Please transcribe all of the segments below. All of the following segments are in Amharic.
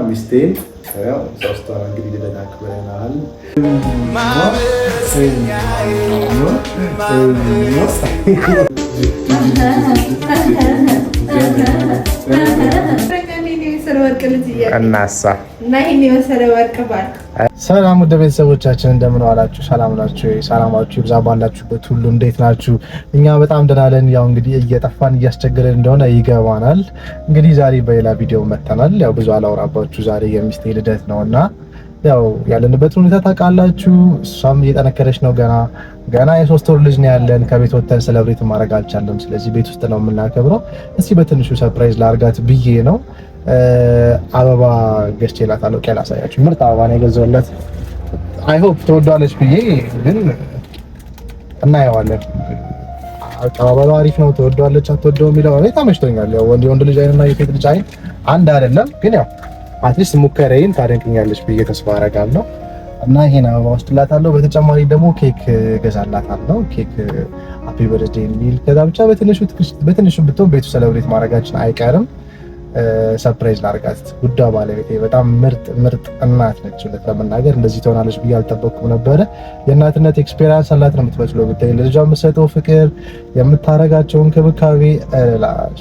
ሚስቴን ሶስቷን እንግዲህ ልናክብረናል። እናሳ እና ይሄን የመሰለ ወርቅ ባል። ሰላም ወደ ቤተሰቦቻችን እንደምን ዋላችሁ? ሰላም ናችሁ? ሰላማችሁ ይብዛ ባላችሁበት ሁሉ። እንዴት ናችሁ? እኛ በጣም ደህና ነን። ያው እንግዲህ እየጠፋን እያስቸገረን እንደሆነ ይገባናል። እንግዲህ ዛሬ በሌላ ቪዲዮ መጥተናል። ያው ብዙ አላወራባችሁ። ዛሬ የሚስቴ ልደት ነውና ያው ያለንበት ሁኔታ ታውቃላችሁ። እሷም እየጠነከረች ነው። ገና የሶስት ወር ልጅ ነው ያለን። ከቤት ወጥተን ሴሌብሬት ማድረግ አልቻለም። ስለዚህ ቤት ውስጥ ነው የምናከብረው። እስቲ በትንሹ ሰርፕራይዝ ላርጋት ብዬ ነው። አበባ ገዝቼላታለሁ። ቀላ ሳያችሁ ምርጥ አበባ ነው የገዛሁላት። አይ ሆፕ ተወዷለች ብዬ ግን እናየዋለን። አቀባበሉ አሪፍ ነው። ተወዷለች አትወደው የሚለው እኔ ተመችቶኛል። ያው ወንድ ልጅ አይንና የሴት ልጅ አይን አንድ አይደለም፣ ግን ያው አትሊስት ሙከራዬን ታደንቅኛለች ብዬ ተስፋ አደርጋለሁ። እና ይሄን አበባ ወስድላታለሁ። በተጨማሪ ደግሞ ኬክ ገዛላታለሁ። ኬክ ሃፒ በርዝዴ የሚል ከዛ ብቻ በትንሹ ብትሆን ቤቱ ሴሌብሬት ማድረጋችን አይቀርም። ሰርፕራይዝ ላርጋት። ጉዳ ባለቤቴ በጣም ምርጥ እናት ነች። ለመናገር እንደዚህ ትሆናለች ብዬ አልጠበቅኩም ነበረ። የእናትነት ኤክስፒሪየንስ አላት ነው የምትመስለው። ብታይ ለልጇ የምትሰጠው ፍቅር፣ የምታረጋቸው እንክብካቤ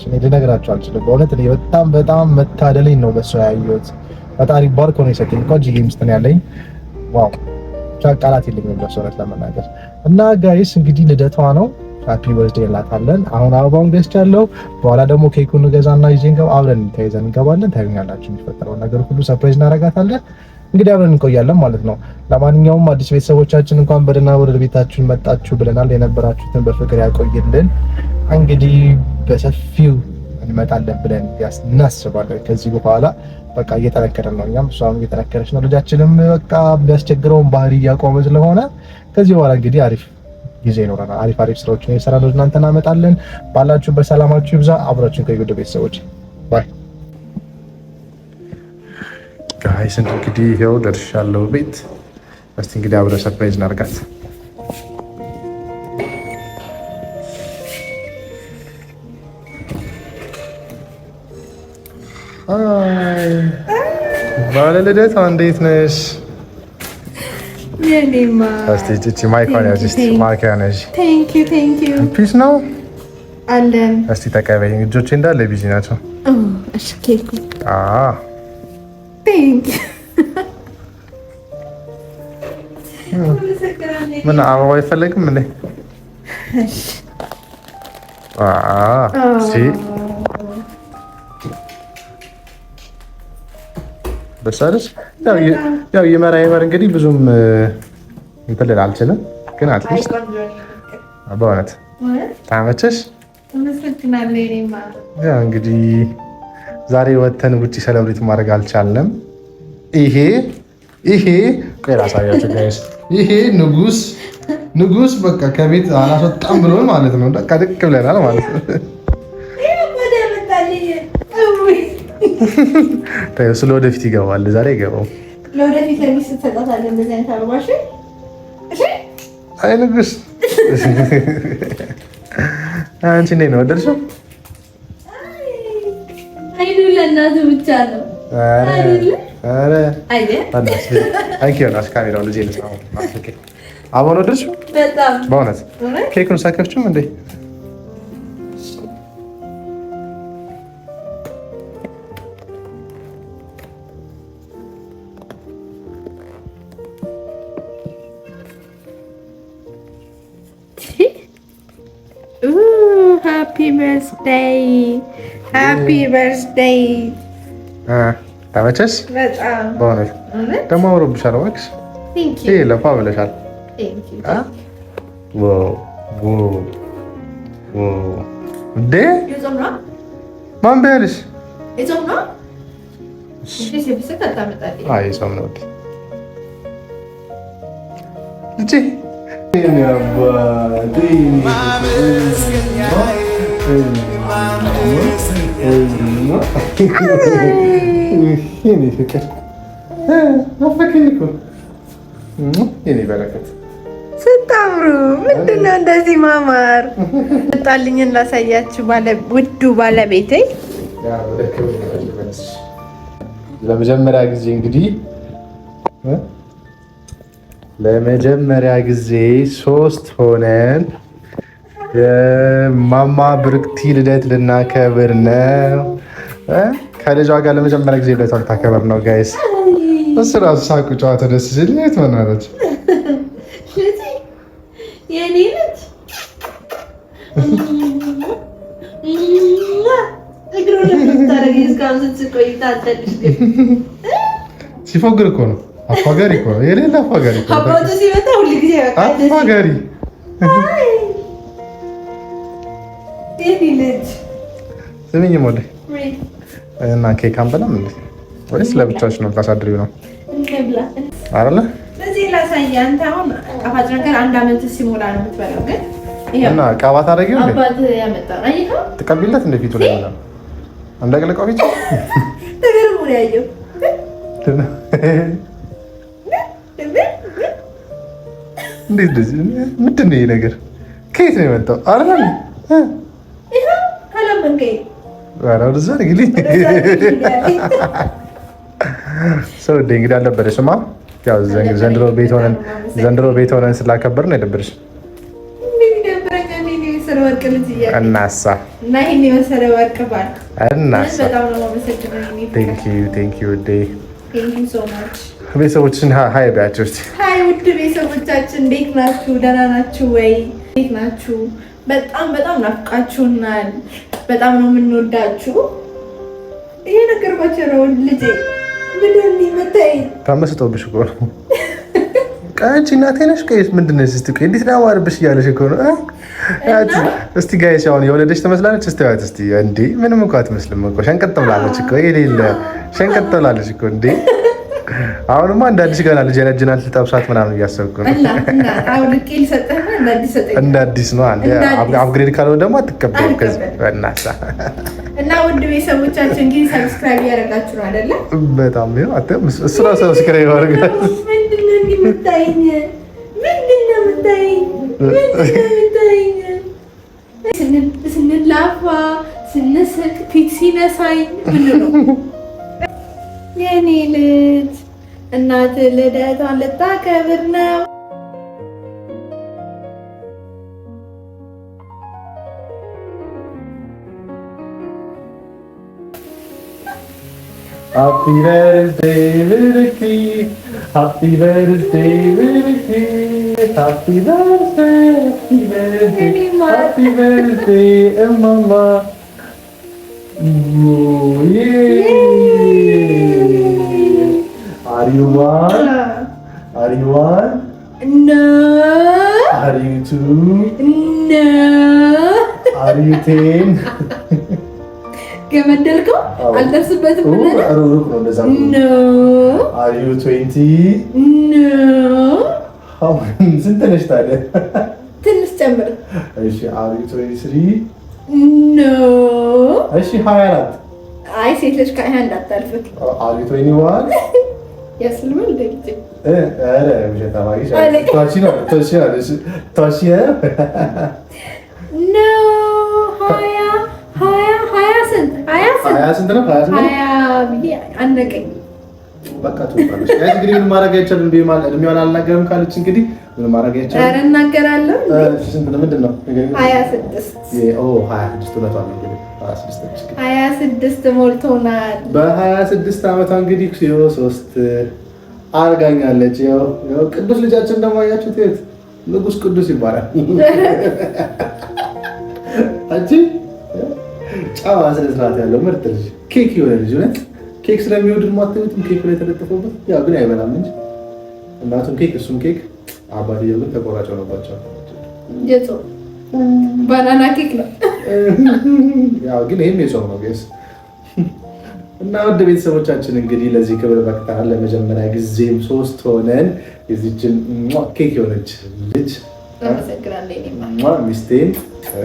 እኔ ልነግራቸው አልችልም። በእውነት እኔ በጣም መታደለኝ ነው በሷ ያየሁት። ፈጣሪ ባርኮ ነው የሰጠኝ። ቆንጆ ሚስት ነው ያለኝ። ዋው ቃላት የለኝም ለሰውነት ለመናገር። እና ጋይስ እንግዲህ ልደቷ ነው። ሃፒ በርዝዴይ እንላታለን። አሁን አበባውን ገዝቻለሁ። በኋላ ደግሞ ኬኩን ገዛና ይዘን አብረን ተይዘን እንገባለን። ታዩኛላችሁ የሚፈጠረውን ነገር ሁሉ ሰርፕራይዝ እናደርጋታለን። እንግዲህ አብረን እንቆያለን ማለት ነው። ለማንኛውም አዲስ ቤተሰቦቻችን እንኳን በደህና ወደ ቤታችን መጣችሁ ብለናል። የነበራችሁትን በፍቅር ያቆይልን። እንግዲህ በሰፊው እንመጣለን ብለን እናስባለን። ከዚህ በኋላ በቃ እየተነከረን ነው። እኛም እሷም እየተነከረች ነው። ልጃችንም በቃ ቢያስቸግረውን ባህሪ እያቆመ ስለሆነ ከዚህ በኋላ እንግዲህ አሪፍ ጊዜ ይኖረናል። አሪፍ ስራዎችን እየሰራን ወደ እናንተ እናመጣለን። ባላችሁበት ሰላማችሁ ይብዛ። አብራችሁን ቆዩ ቤተሰቦች። ባይ ጋይስ። እንግዲህ ይኸው ደርሻለሁ ቤት። እስቲ እንግዲህ አብረን ሰርፕራይዝ እናድርጋት። አይ ባለ ልደቷ እንዴት ነሽ? የኔማ እስቲ ማይኮን ያዝ። እስቲ ማይኮን ያዝ። ቴንክ ዩ ፒስ ነው አለን። እስቲ ተቀበይኝ። እጆቼ እንዳለ ቢዚ ናቸው። እሺ ኬኩ ቴንክ ዩ። ምን አበባ አይፈለግም እንዴ? እሺ እሺ በሳለስ ያው ይመራ እንግዲህ ብዙም እንትን ልል አልችልም፣ ግን አትሊስት በእውነት ታመቸሽ። ያው እንግዲህ ዛሬ ወተን ውጪ ሴሌብሬት ማድረግ አልቻልንም። ይሄ ቆይ ላሳያችሁ ጋይስ። ይሄ ንጉስ በቃ ከቤት አላስወጣም ብሎ ማለት ነው። በቃ ድቅ ብለናል ማለት ነው። ስለ ወደፊት ይገባል። ዛሬ ይገባው ለወደፊት ለሚስት ተጣጣለ እንደዚህ አይነት አልባሽ። እሺ አይ ንጉስ አንቺ ነኝ ነው ወደድሽው? አይ ለእናቱ ብቻ ነው። አረ አንቺ ካሜራው ልጅ ልስራው ማስከ አሁን ወደድሽው? በጣም በእውነት ኬኩን ሳከፍችም እንዴ? ሃፒ በርዝዴይ ተመቸሽ? በጣም በእውነት ደግሞ አምሮብሻል። እባክሽ ይሄ ለፋ ብለሻል። እንዴ ማን ቢያለሽ? የጾም ነው። ሲያምሩ! ምንድን ነው እንደዚህ ማማር? መጣልኝን ላሳያችሁ ውዱ ባለቤቴ። ለመጀመሪያ ጊዜ እንግዲህ ለመጀመሪያ ጊዜ 3 ሆነን የማማ ብርክቲ ልደት ልናከብር ነው። ከልጇ ጋር ለመጀመሪያ ጊዜ ልደቷን ታከብር ነው ጋይስ። እሱ ራሱ ሳቁ ጨዋታ ደስ ሲል የት ሆናለች? የኔ ልጅ ሲፎግር እኮ ነው። አፋጋሪ እኮ ነው። የሌላ አፋጋሪ እኮ ነው። አባቱ ሲመጣ ሁሉ ጊዜ አፋጋሪ። የኔ ልጅ ስሚኝ ሞዴ እና ኬክ አንበላም እንዴ? ወይስ ለብቻሽ ነው ታሳድሪው ነው? እንብላ አይደለ? ለዚህ ላሳይ። አንተ አሁን ጣፋጭ ነገር 1 ዓመት ሲሞላ ነው የምትበላው። ግን እና ቀባት አደረጊው እንዴ? አባት ያመጣው አይኸው ተቀቢለት እንደ ፊቱ ላይ ነው እንደገለቀው ፊት ተገርሞ ነው ያየው። እንዴት እንደዚህ ምንድን ነው ይሄ ነገር? ከየት ነው የመጣው? አይደል ይሄ ካላመንከኝ አራው ዘር ግሊ ሰው እንግዲህ አልነበረሽማ። ያው ዘንድሮ ቤት ሆነን ስላከበርን አይደብርሽ? እናሳ እና ይሄን የመሰለ ወርቅ ባል እናሳ በጣም ነው የማመሰግነው። ቴንክ ዩ ዴይ ቴንክ ዩ ሶ ማች። ቤተሰቦችን ሀይ ቢያቸው እስቲ። ሀይ ውድ ቤተሰቦቻችን እንዴት ናችሁ? ደህና ናችሁ ወይ? እንዴት ናችሁ? በጣም ናፍቃችሁናል። በጣም ነው የምንወዳችሁ። ይሄ ነገር ባቸረው ልጄ ምንድን ነው የምታይ? ታመስጦብሽ እኮ ነው። ቃንቺ እናቴ ነሽ ቀይስ ምንድን ነው እስቲ ቆይ እንዴት ነው አዋርብሽ እያለሽ እኮ ነው። እስቲ ጋይስ አሁን የወለደች ትመስላለች። እስቲ ዋት እስቲ እንዴ ምንም እኮ አትመስልም እኮ ሸንቀጥ ብላለች እኮ የሌለ ሸንቀጥ ብላለች እኮ እንዴ። አሁንማ እንደ አዲስ ገና ልጅ ነጅናል ልጠብሳት ምናምን እያሰብኩ ነው። እና አሁን ልቄል ሰጠህ እንደ አዲስ ነው አንዴ አፕግሬድ ካልሆነ ደግሞ አትቀበልም ከዚህ በእናትህ። እና ውድ ቤተሰቦቻችን እንግዲህ ሰብስክራይብ ያደረጋችሁ ነው አይደለ? በጣም ነው አትም እሱ ነው ሰብስክራይብ ያደርጋል። ምንድነው እንደምታይኝ? ምንድነው የምታይኝ? ስንላፋ ስንስቅ ፊት ሲነሳኝ ምንድነው የኔ ልጅ እናት ልደቷን ልታከብር ነው። Happy birthday Vicky, happy birthday Vicky, happy birthday, happy birthday mama. Oh yeah. Are you one? Are you one? No. Are you two? No. Are you 10? ገመደልከው አልደርስበትም ብለህ ነው? Are you 20? No. ስንት ነሽ ታዲያ? ትንሽ ጨምር። እሺ Are you 23? No. እሺ 24? አይ ሴት ልጅ ከ21 እንዳታልፍ። Are you 21? ያስልማል ደግጭ አረ ብቻ ታማጊሽ ታቺ No. ሀያ ስንት ነው? ሀያ ብዬ አነቀኝ። በቃ ትወጣለች። እንግዲህ ምን ማድረግ አይቻልም። እድሜዋን አልናገርም ካለች እንግዲህ ምን ማድረግ አይቻልም። ኧረ እናገራለሁ። ስንት ነው? ምንድን ነው? 26 26 ሞልቶናል። በ26 ዓመቷ እንግዲህ 3 አርጋኛለች። ያው ቅዱስ ልጃችን ደግሞ አያችሁት፣ ንጉስ ቅዱስ ይባላል። አንቺ ጫዋ ስነ ስርዓት ያለው ምርጥ ልጅ ኬክ የሆነ ልጅ ነው። ኬክ ስለሚወድ ማተውትም ኬክ ላይ ተለጥፎበት ያው ግን አይበላም እንጂ እናቱም ኬክ እሱም ኬክ አባትየው ግን ተቆራጭ ሆነባቸው። የጾ ባናና ኬክ ነው ያው ግን ይሄም የጾም ነው ጋይስ። እና ወደ ቤተሰቦቻችን እንግዲህ ለዚህ ክብር በቅተናል። ለመጀመሪያ ጊዜም 3 ሆነን የዚህችን ኬክ የሆነች ልጅ ሚስቴን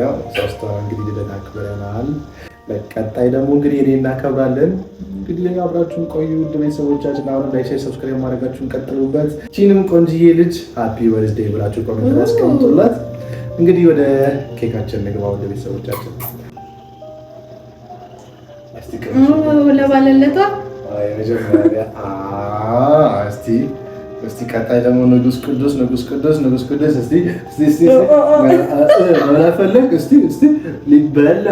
ያው 3 እንግዲህ ልደት አክብረናል። በቀጣይ ደግሞ እንግዲህ እኔ እናከብራለን። እንግዲህ አብራችሁን ቆዩ ውድ ቤተሰቦቻችን። አሁን ላይክ፣ ሰብስክራይብ ማድረጋችሁን ቀጥሉበት። እቺንም ቆንጅዬ ልጅ ሃፒ በርዝዴይ ብላችሁ ኮሜንት ላይ አስቀምጡላት። እንግዲህ ወደ ኬካችን እንግባ ውድ ቤተሰቦቻችን። ለባለለቷ እስቲ ቀጣይ ደግሞ ንጉስ ቅዱስ እስቲ ሊበላ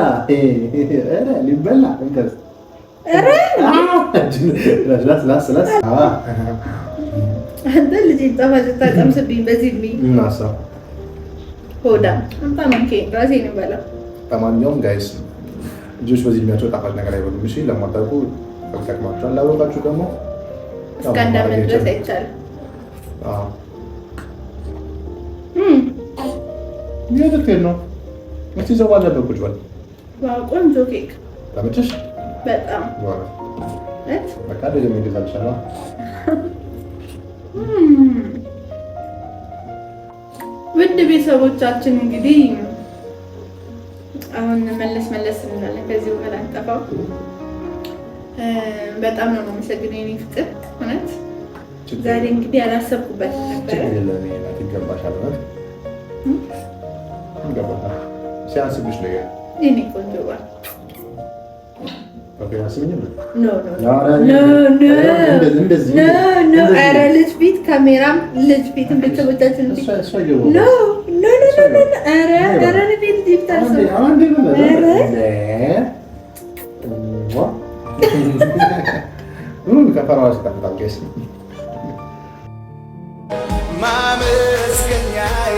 አንተ ልጅ ጣፋጭ ታቀምስብኝ በዚህ እድሜ እናሳ ሆዳ ራሴን በላ። ለማንኛውም ጋይስ ልጆች በዚህ እድሜያቸው ጣፋጭ ነገር አይበሉም። እሺ ለማታውቁ ጠቅማቸዋል። ላወቃችሁ ደግሞ እስከ አንዳመት ድረስ አይቻልም። ይሄ ነው እስቲ ዘው አለበት ቁጭ በል። ቆንጆ ኬክ ተመቸሽ? በጣም በቃ ደግሞ ይገዛልሻል። ውድ ቤተሰቦቻችን እንግዲህ አሁን መለስ እንላለን። ከዚህ በኋላ አንጠፋው። በጣም ነው የማመሰግነው የኔ ፍቅር እውነት። ዛሬ እንግዲህ አላሰብኩበት ነበር። ይገባሻል ማለት ይገባታል። ሲያንስብሽ ነው የኔ ቆንጆ ባል። ኧረ ልጅ ፊት ካሜራም ልጅ ፊትም ቤተሰቦቻችን ማመስገኛዬ